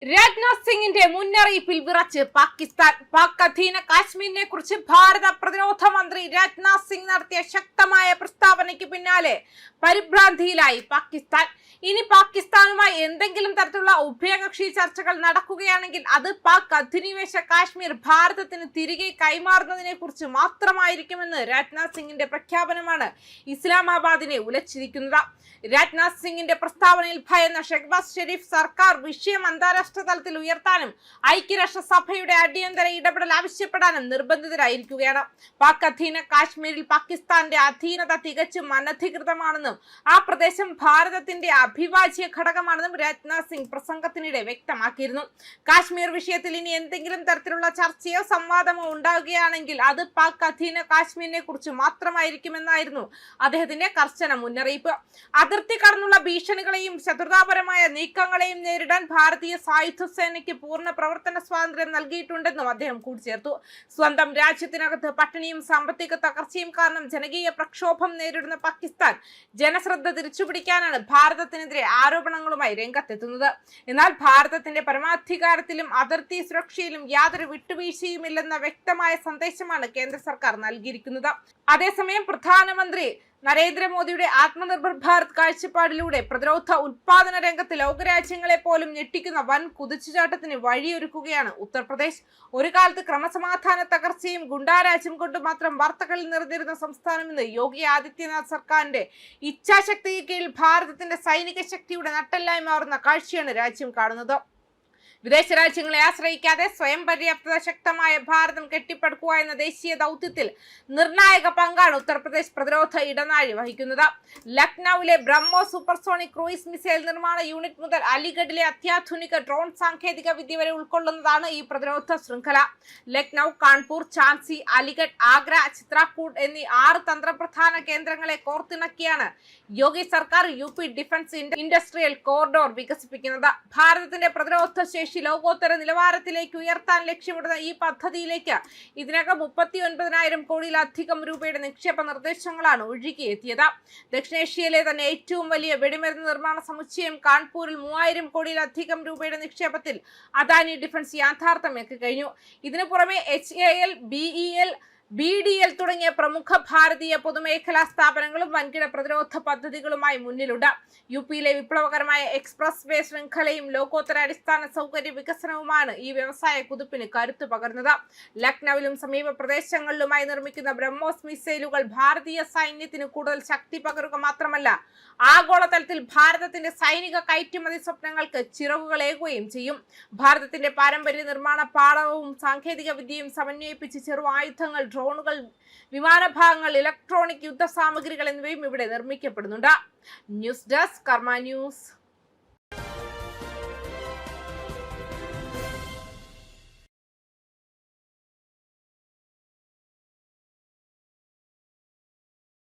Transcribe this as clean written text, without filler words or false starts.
രാജ്നാഥ് സിംഗിന്റെ മുന്നറിയിപ്പിൽ വിറച്ച് പാകിസ്ഥാൻ. പാക് അധീന കാശ്മീരിനെ കുറിച്ച് ഭാരത പ്രതിരോധ മന്ത്രി രാജ്നാഥ് സിംഗ് നടത്തിയ ശക്തമായ പ്രസ്താവനയ്ക്ക് പിന്നാലെ പരിഭ്രാന്തിയിലായി പാകിസ്ഥാൻ. ഇനി പാകിസ്ഥാനുമായി എന്തെങ്കിലും തരത്തിലുള്ള ഉഭയകക്ഷി ചർച്ചകൾ നടക്കുകയാണെങ്കിൽ അത് പാക് അധിനിവേശ കാശ്മീർ ഭാരതത്തിന് തിരികെ കൈമാറുന്നതിനെ കുറിച്ച് മാത്രമായിരിക്കുമെന്ന് രാജ്നാഥ് സിംഗിന്റെ പ്രഖ്യാപനമാണ് ഇസ്ലാമാബാദിനെ ഉലച്ചിരിക്കുന്നത്. രാജ്നാഥ് സിംഗിന്റെ പ്രസ്താവനയിൽ ഭയന്ന ഷെഹ്ബാസ് ഷെരീഫ് സർക്കാർ വിഷയം അന്താരാഷ്ട്ര തലത്തിൽ ഉയർത്താനും ഐക്യരാഷ്ട്രസഭയുടെ അടിയന്തര ഇടപെടൽ ആവശ്യപ്പെടാനും നിർബന്ധിതരായിരിക്കുകയാണ്. പാക് അധീന കാശ്മീരിൽ പാകിസ്ഥാന്റെ അധീനത തികച്ചും അനധികൃതമാണെന്നും ആ പ്രദേശം ഭാരതത്തിന്റെ അഭിവാജ്യ ഘടകമാണെന്നും രാജ്നാഥ് സിംഗ് പ്രസംഗത്തിനിടെ വ്യക്തമാക്കിയിരുന്നു. കാശ്മീർ വിഷയത്തിൽ ഇനി എന്തെങ്കിലും തരത്തിലുള്ള ചർച്ചയോ സംവാദമോ ഉണ്ടാവുകയാണെങ്കിൽ അത് പാക് അധീന കാശ്മീരിനെ കുറിച്ച് മാത്രമായിരിക്കുമെന്നായിരുന്നു അദ്ദേഹത്തിന്റെ കർശന മുന്നറിയിപ്പ്. അതിർത്തി കടന്നുള്ള ഭീഷണികളെയും ശത്രുതാപരമായ നീക്കങ്ങളെയും നേരിടാൻ ഭാരതീയ സായുധ സേനയ്ക്ക് പൂർണ്ണ പ്രവർത്തന സ്വാതന്ത്ര്യം നൽകിയിട്ടുണ്ടെന്നും അദ്ദേഹം കൂട്ടിച്ചേർത്തു. സ്വന്തം രാജ്യത്തിനകത്ത് പട്ടിണിയും സാമ്പത്തിക തകർച്ചയും കാരണം ജനകീയ പ്രക്ഷോഭം നേരിടുന്ന പാകിസ്ഥാൻ ജനശ്രദ്ധ തിരിച്ചുപിടിക്കാനാണ് ഭാരതത്തിനെതിരെ ആരോപണങ്ങളുമായി രംഗത്തെത്തുന്നത്. എന്നാൽ ഭാരതത്തിന്റെ പരമാധികാരത്തിലും അതിർത്തി സുരക്ഷയിലും യാതൊരു വിട്ടുവീഴ്ചയുമില്ലെന്ന വ്യക്തമായ സന്ദേശമാണ് കേന്ദ്ര സർക്കാർ നൽകിയിരിക്കുന്നത്. അതേസമയം പ്രധാനമന്ത്രി നരേന്ദ്രമോദിയുടെ ആത്മനിർഭർ ഭാരത് കാഴ്ചപ്പാടിലൂടെ പ്രതിരോധ ഉൽപാദന രംഗത്ത് ലോകരാജ്യങ്ങളെ പോലും ഞെട്ടിക്കുന്ന വൻ കുതിച്ചുചാട്ടത്തിന് വഴിയൊരുക്കുകയാണ് ഉത്തർപ്രദേശ്. ഒരു കാലത്ത് ക്രമസമാധാന തകർച്ചയും ഗുണ്ടാരാജ്യം കൊണ്ട് മാത്രം വാർത്തകളിൽ നിറഞ്ഞിരുന്ന സംസ്ഥാനം ഇന്ന് യോഗി ആദിത്യനാഥ് സർക്കാരിന്റെ ഇച്ഛാശക്തിക്ക് കീഴിൽ ഭാരതത്തിന്റെ സൈനിക ശക്തിയുടെ നട്ടെല്ലായി മാറുന്ന കാഴ്ചയാണ് രാജ്യം കാണുന്നത്. വിദേശ രാജ്യങ്ങളെ ആശ്രയിക്കാതെ സ്വയം പര്യാപ്തത ശക്തമായ ഭാരതം കെട്ടിപ്പടുക്കുക എന്ന ദേശീയ ദൗത്യത്തിൽ നിർണായക പങ്കാണ് ഉത്തർപ്രദേശ് പ്രതിരോധ ഇടനാഴി വഹിക്കുന്നത്. ലക്നൌവിലെ ബ്രഹ്മോസ് സൂപ്പർസോണിക് ക്രൂയിസ് മിസൈൽ നിർമ്മാണ യൂണിറ്റ് മുതൽ അലിഗഡിലെ അത്യാധുനിക ഡ്രോൺ സാങ്കേതിക വിദ്യ വരെ ഉൾക്കൊള്ളുന്നതാണ് ഈ പ്രതിരോധ ശൃംഖല. ലക്നൌ, കാൺപൂർ, ഝാൻസി, അലിഗഡ്, ആഗ്ര, ചിത്രകൂട് എന്നീ 6 തന്ത്രപ്രധാന കേന്ദ്രങ്ങളെ കോർത്തിണക്കിയാണ് യോഗി സർക്കാർ UP ഡിഫൻസ് ഇൻഡസ്ട്രിയൽ കോറിഡോർ വികസിപ്പിക്കുന്നത്. ഭാരതത്തിന്റെ പ്രതിരോധ ശേഷി ലോകോത്തര നിലവാരത്തിലേക്ക് ഉയർത്താൻ ലക്ഷ്യമിടുന്ന ഈ പദ്ധതിയിലേക്ക് ഇതിനകം 39,000 കോടിയിലധികം രൂപയുടെ നിക്ഷേപ നിർദ്ദേശങ്ങളാണ് ഒഴുകിയെത്തിയത്. ദക്ഷിണേഷ്യയിലെ തന്നെ ഏറ്റവും വലിയ വെടിമരുന്ന് നിർമ്മാണ സമുച്ചയം കാൺപൂരിൽ 3,000 കോടിയിലധികം രൂപയുടെ നിക്ഷേപത്തിൽ അദാനി ഡിഫൻസ് യാഥാർത്ഥ്യമാക്കി കഴിഞ്ഞു. ഇതിനു പുറമെ HAL, BEL, BDL തുടങ്ങിയ പ്രമുഖ ഭാരതീയ പൊതുമേഖലാ സ്ഥാപനങ്ങളും വൻകിട പ്രതിരോധ പദ്ധതികളുമായി മുന്നിലുണ്ട്. UPയിലെ വിപ്ലവകരമായ എക്സ്പ്രസ് വേ ശൃംഖലയും ലോകോത്തര അടിസ്ഥാന സൗകര്യ വികസനവുമാണ് ഈ വ്യവസായ കുതിപ്പിന് കരുത്തു പകർന്നത്. ലക്നൌവിലും സമീപ പ്രദേശങ്ങളിലുമായി നിർമ്മിക്കുന്ന ബ്രഹ്മോസ് മിസൈലുകൾ ഭാരതീയ സൈന്യത്തിന് കൂടുതൽ ശക്തി പകരുക മാത്രമല്ല ആഗോളതലത്തിൽ ഭാരതത്തിന്റെ സൈനിക കയറ്റുമതി സ്വപ്നങ്ങൾക്ക് ചിറകുകളേകുകയും ചെയ്യും. ഭാരതത്തിന്റെ പാരമ്പര്യ നിർമ്മാണ പാഠവും സാങ്കേതിക വിദ്യയും സമന്വയിപ്പിച്ച് ചെറു ആയുധങ്ങൾ, ഡ്രോണുകൾ, വിമാനഭാഗങ്ങൾ, ഇലക്ട്രോണിക് യുദ്ധ സാമഗ്രികൾ എന്നിവയും ഇവിടെ നിർമ്മിക്കപ്പെടുന്നുണ്ട്. ന്യൂസ് ഡെസ്ക് കർമ്മ ന്യൂസ്.